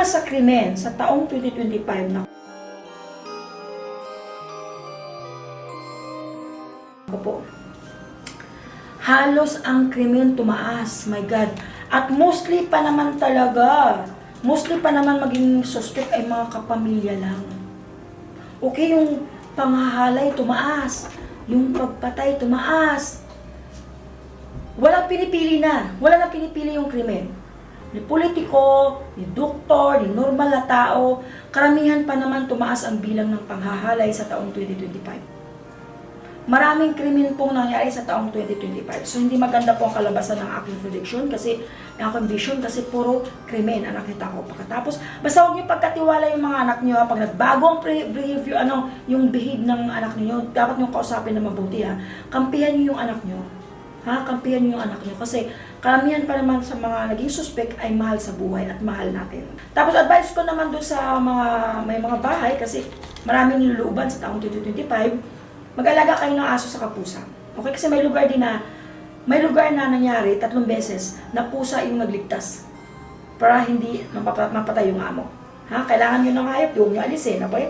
nga sa krimen sa taong 2025 na po, halos ang krimen tumaas, my God. At mostly pa naman maging suspect ay mga kapamilya lang. Okay, yung panghahalay tumaas, yung pagpatay tumaas. Wala na pinipili yung krimen. Ni politiko, ni doktor, ni normal na tao, karamihan pa naman tumaas ang bilang ng panghahalay sa taong 2025. Maraming krimen pong nangyari sa taong 2025. So, hindi maganda po ang kalabasan ng aking prediction kasi ang aking vision kasi puro krimen ang nakita ko. Pagkatapos, basta huwag niyo pagkatiwala yung mga anak niyo. Pag nagbago ang behavior, yung behave ng anak niyo, dapat niyo kausapin na mabuti ha. Kampihan niyo yung anak niyo. Ha? Kampihan niyo yung anak niyo. Kasi karamihan pa naman sa mga naging suspect ay mahal sa buhay at mahal natin. Tapos, advice ko naman doon sa may mga bahay kasi maraming niluluban sa taong 2025. Mag-alaga kayo ng aso sa kapusa. Okay? Kasi may lugar na nangyari 3 beses na pusa yung nagligtas para hindi mapatay yung amo. Ha? Kailangan nyo ng hayop, huwag nyo alisin. Okay?